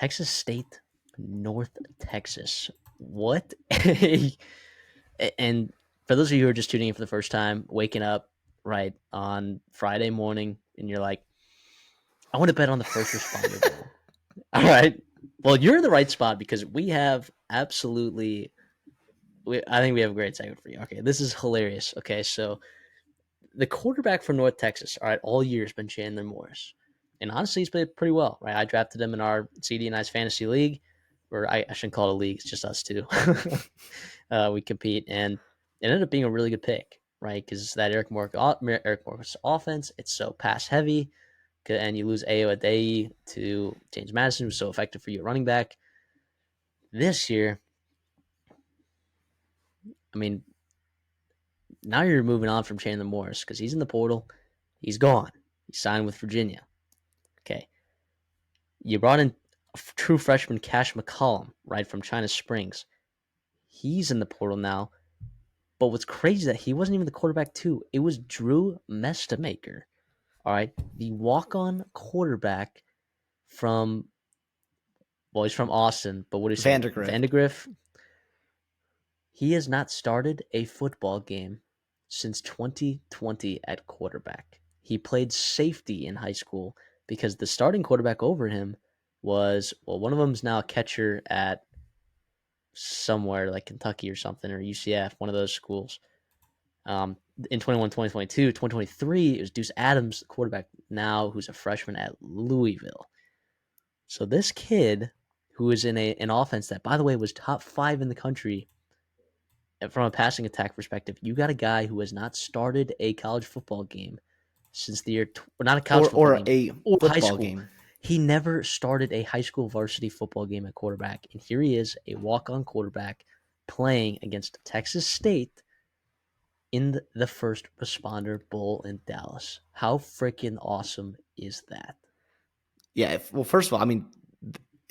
Texas State, North Texas. What? And for those of you who are just tuning in for the first time, waking up right on Friday morning, and you're like, I want to bet on the first responder bowl. All right. Well, you're in the right spot because we have absolutely. I think we have a great segment for you. Okay, this is hilarious. Okay, so the quarterback for North Texas, all right, all year has been Chandler Morris. And honestly, he's played pretty well, right? I drafted him in our CD and I's fantasy league, or I shouldn't call it a league, it's just us two. We compete, and it ended up being a really good pick, right? Because that Eric Morris offense, it's so pass heavy, and you lose Ayo Adeyi to James Madison, who's so effective for you at running back. This year, I mean, now you're moving on from Chandler Morris because he's in the portal. He's gone. He signed with Virginia. Okay. You brought in true freshman Cash McCollum, right, from China Springs. He's in the portal now. But what's crazy is that he wasn't even the quarterback, too. It was Drew Mehringer, all right, the walk-on quarterback from, well, he's from Austin, but what do you say? Vandergrift. He has not started a football game since 2020 at quarterback. He played safety in high school because the starting quarterback over him was, well, one of them is now a catcher at somewhere like Kentucky or something, or UCF, one of those schools. In 2022, 2023, it was Deuce Adams, the quarterback now, who's a freshman at Louisville. So this kid, who is in an offense that, by the way, was top 5 in the country from a passing attack perspective, you got a guy who has not started a college football game since the year, not a college football game, or high school game. He never started a high school varsity football game at quarterback, and here he is, a walk-on quarterback, playing against Texas State in the First Responder Bowl in Dallas. How freaking awesome is that? Yeah, well, first of all, I mean,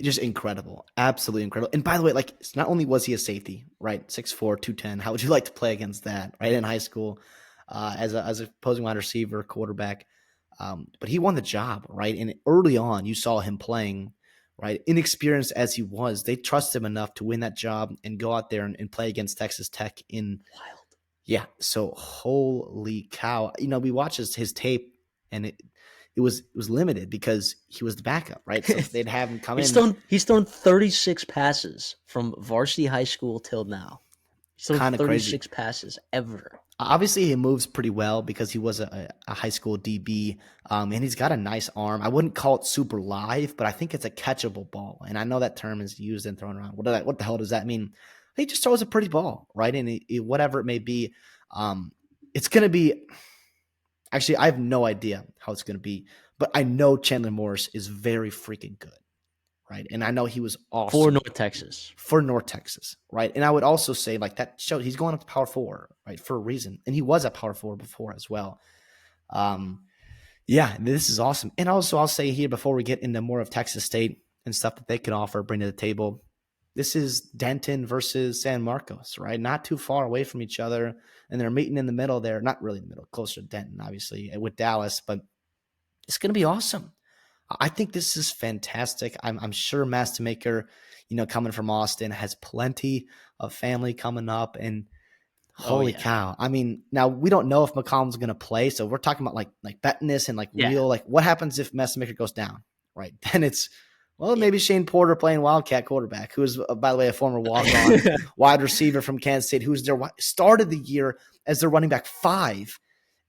just incredible. Absolutely incredible. And by the way, like, not only was he a safety, right? 6'4", 210. How would you like to play against that, right? In high school, as a opposing wide receiver, quarterback. But he won the job, right? And early on, you saw him playing, right? Inexperienced as he was, they trust him enough to win that job and go out there and play against Texas Tech in Wild. Yeah. So holy cow. We watched his tape, and it was limited because he was the backup, right? So they'd have him come in. He's thrown 36 passes from varsity high school till now. He's thrown 36 passes ever. Obviously, he moves pretty well because he was a high school DB, and he's got a nice arm. I wouldn't call it super live, but I think it's a catchable ball. And I know that term is used and thrown around. What the hell does that mean? He just throws a pretty ball, right? And whatever it may be, it's going to be – actually, I have no idea how it's going to be, but I know Chandler Morris is very freaking good, right? And I know he was awesome. For North Texas, right? And I would also say, like, that shows he's going up to Power 4, right, for a reason. And he was at Power 4 before as well. Yeah, this is awesome. And also, I'll say here before we get into more of Texas State and stuff that they can offer, bring to the table, this is Denton versus San Marcos, right? Not too far away from each other, and they're meeting in the middle there. Not really in the middle, closer to Denton, obviously, with Dallas, but it's going to be awesome. I think this is fantastic. I'm sure Mastermaker, coming from Austin, has plenty of family coming up, and holy cow. I mean, now we don't know if McCollum's going to play, so we're talking about like betting this and real, like what happens if Mastermaker goes down, right? Then it's, well, maybe Shane Porter playing Wildcat quarterback, who's, by the way, a former walk-on wide receiver from Kansas State, who's started the year as their running back 5,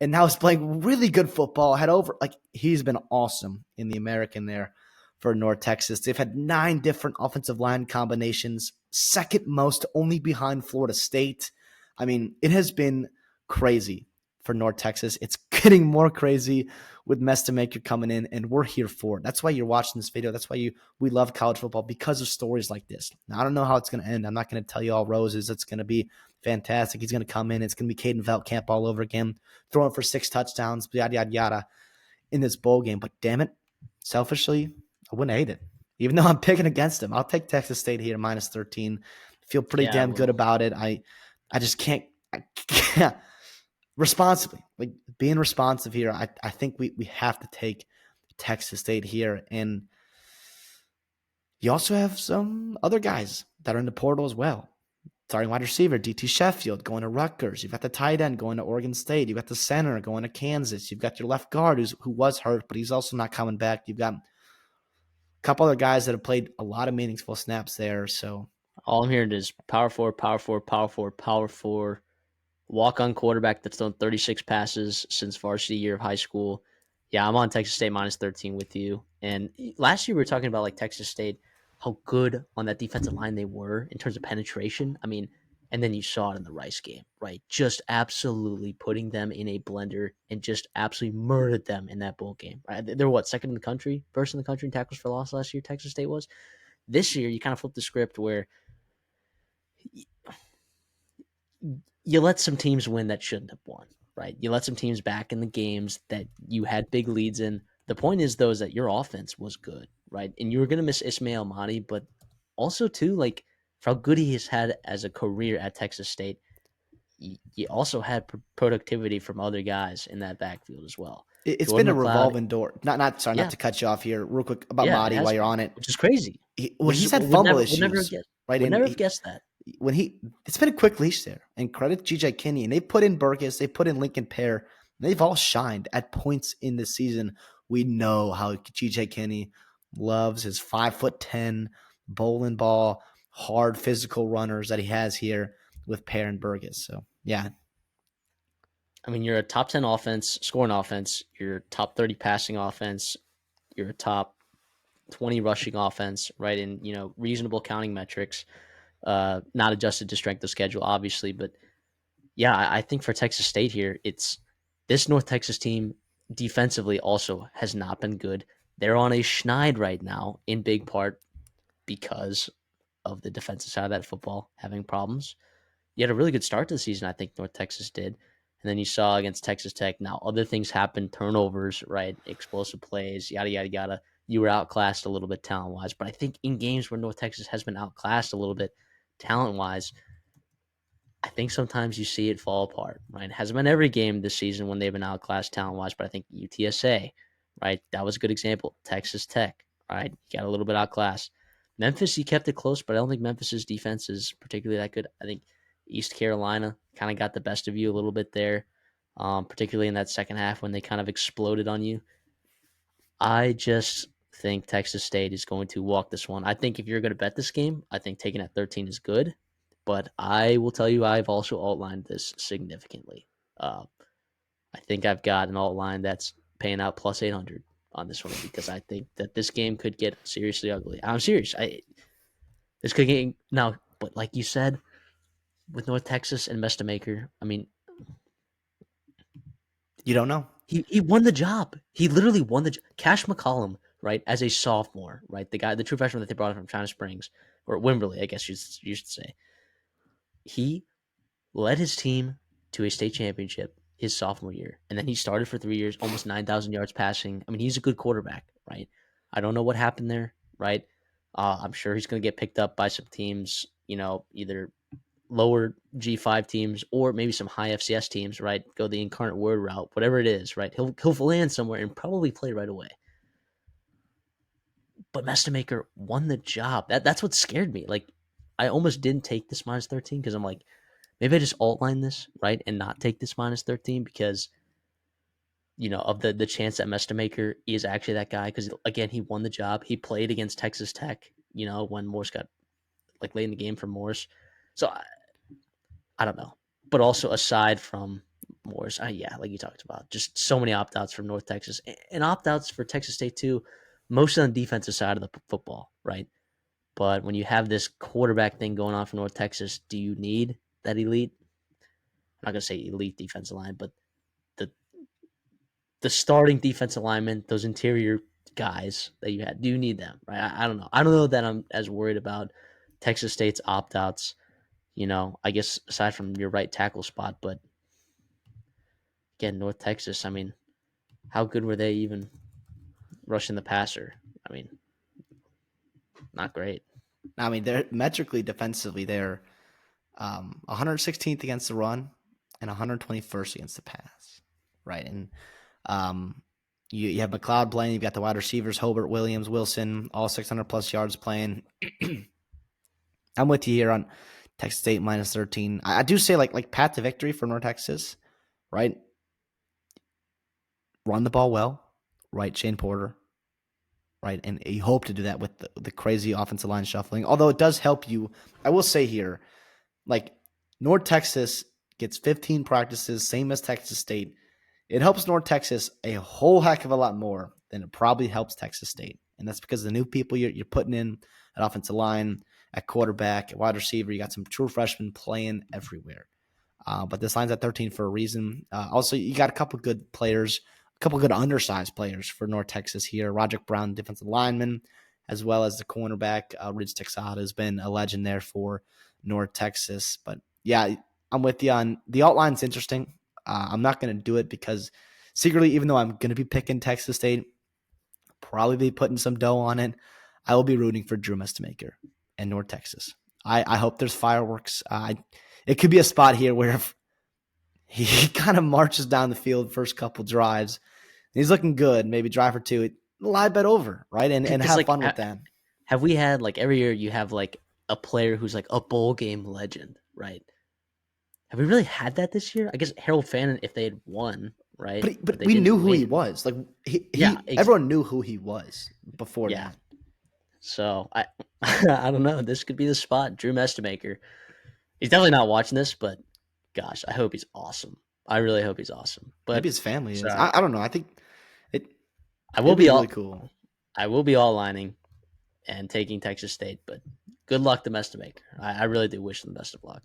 and now is playing really good football. He's been awesome in the American there for North Texas. They've had 9 different offensive line combinations, second most only behind Florida State. I mean, it has been crazy for North Texas. It's getting more crazy with Mastermaker coming in, and we're here for it. That's why you're watching this video. That's why we love college football, because of stories like this. Now, I don't know how it's going to end. I'm not going to tell you all roses. It's going to be fantastic. He's going to come in. It's going to be Caden Veltkamp all over again, throwing for 6 touchdowns, yada, yada, yada, in this bowl game. But damn it, selfishly, I wouldn't hate it. Even though I'm picking against him, I'll take Texas State here, minus 13. Feel pretty damn good about it. I just can't. Responsibly, like being responsive here, I think we have to take Texas State here. And You also have some other guys that are in the portal as well. Starting wide receiver, DT Sheffield going to Rutgers. You've got the tight end going to Oregon State. You've got the center going to Kansas. You've got your left guard who was hurt, but he's also not coming back. You've got a couple other guys that have played a lot of meaningful snaps there. So All I'm hearing is power four, power four, power four, power four. Walk-on quarterback that's thrown 36 passes since varsity year of high school. Yeah, I'm on Texas State minus 13 with you. And last year we were talking about like Texas State, how good on that defensive line they were in terms of penetration. I mean, and then you saw it in the Rice game, right? Just absolutely putting them in a blender and just absolutely murdered them in that bowl game. Right? They're what, second in the country, first in the country in tackles for loss last year. Texas State was. This year, you kind of flipped the script where you let some teams win that shouldn't have won, right? You let some teams back in the games that you had big leads in. The point is, though, is that your offense was good, right? And you were going to miss Ismail Mahdi, but also, too, like, for how good he has had as a career at Texas State, you also had productivity from other guys in that backfield as well. it's been Jordan a McLeod, revolving door. Not sorry, not yeah, to cut you off here. Real quick about yeah, it Mahdi while has you're been, on it. which is crazy. He's had fumble issues, right? Would And never have guessed that. when it's been a quick leash there. And credit to GJ Kinney. And they put in Burgess, they put in Lincoln Pear. They've all shined at points in the season. We know how GJ Kinney loves his 5'10" bowling ball, hard physical runners that he has here with Pear and Burgess. So yeah, I mean, you're a top 10 offense, scoring offense. You're top 30 passing offense. You're a top 20 rushing offense, right? In reasonable counting metrics, not adjusted to strength of schedule, obviously. But yeah, I think for Texas State here, it's this North Texas team defensively also has not been good. They're on a schneid right now, in big part because of the defensive side of that football having problems. You had a really good start to the season, I think North Texas did. And then you saw against Texas Tech. Now, other things happen, turnovers, right? Explosive plays, yada, yada, yada. You were outclassed a little bit talent wise. But I think in games where North Texas has been outclassed a little bit talent wise, I think sometimes you see it fall apart, right? It hasn't been every game this season when they've been outclassed talent wise, but I think UTSA, right? That was a good example. Texas Tech, right? You got a little bit outclassed. Memphis, you kept it close, but I don't think Memphis's defense is particularly that good. I think East Carolina kind of got the best of you a little bit there, particularly in that second half when they kind of exploded on you. I just think Texas State is going to walk this one. I think if you're going to bet this game, I think taking at 13 is good. But I will tell you, I've also outlined this significantly. Uh, I think I've got an outline that's paying out plus 800 on this one because I think that this game could get seriously ugly. I'm serious. This could get now, but like you said, with North Texas and Mestamaker, I mean, you don't know. he won the job. He literally won the job. Cash McCollum, right, as a sophomore, right, the true freshman that they brought in from China Springs or Wimberley, I guess you should say. He led his team to a state championship his sophomore year, and then he started for 3 years, almost 9,000 yards passing. I mean, he's a good quarterback, right? I don't know what happened there, right? I'm sure he's going to get picked up by some teams, either lower G5 teams or maybe some high FCS teams, right? Go the incarnate word route, whatever it is, right? He'll land somewhere and probably play right away. But Mestamaker won the job. That's what scared me. Like, I almost didn't take this minus 13 because I'm like, maybe I just outline this, right, and not take this minus 13 because, of the chance that Mestamaker is actually that guy. Because, again, he won the job. He played against Texas Tech, when Morse got, like, late in the game for Morse. So, I don't know. But also, aside from Morse, yeah, like you talked about, just so many opt-outs from North Texas. And opt-outs for Texas State, too, mostly on the defensive side of the football, right? But when you have this quarterback thing going on for North Texas, do you need that elite? I'm not going to say elite defensive line, but the the starting defensive linemen, those interior guys that you had, do you need them? Right? I don't know. I don't know that I'm as worried about Texas State's opt outs. I guess aside from your right tackle spot, but again, North Texas. I mean, how good were they even rushing the passer? I mean, not great. I mean, they're metrically defensively, they're 116th against the run and 121st against the pass, right? And You have McLeod playing. You've got the wide receivers, Hobart, Williams, Wilson, all 600-plus yards playing. I'm with you here on Texas State minus 13. I do say like path to victory for North Texas, right? Run the ball well, right? Shane Porter, right? And you hope to do that with the crazy offensive line shuffling. Although it does help you. I will say here, like North Texas gets 15 practices, same as Texas State. It helps North Texas a whole heck of a lot more than it probably helps Texas State. And that's because of the new people you're putting in at offensive line, at quarterback, at wide receiver. You got some true freshmen playing everywhere. But this line's at 13 for a reason. Also, you got a couple good players, a couple good undersized players for North Texas here. Roderick Brown, defensive lineman, as well as the cornerback. Ridge Texada has been a legend there for North Texas. But yeah, I'm with you on the outline's interesting. I'm not going to do it because secretly, even though I'm going to be picking Texas State, probably be putting some dough on it, I will be rooting for Drew Mehringer and North Texas. I hope there's fireworks. It could be a spot here where if he kind of marches down the field first couple drives, and he's looking good, maybe drive or two, live bet over, right? And have like, fun with that. have we had like every year you have like a player who's like a bowl game legend, right? Have we really had that this year? I guess Harold Fannin, if they had won, right? But they we didn't knew who win. he was. Like Yeah, everyone knew who he was before yeah. that. So I I don't know. This could be the spot. Drew Mehringer. He's definitely not watching this, but gosh, I hope he's awesome. I really hope he's awesome. But Maybe his family is. so I don't know. I think it I will it'd be be really all cool. I will be all lining and taking Texas State, but good luck to Mehringer. I really do wish them the best of luck.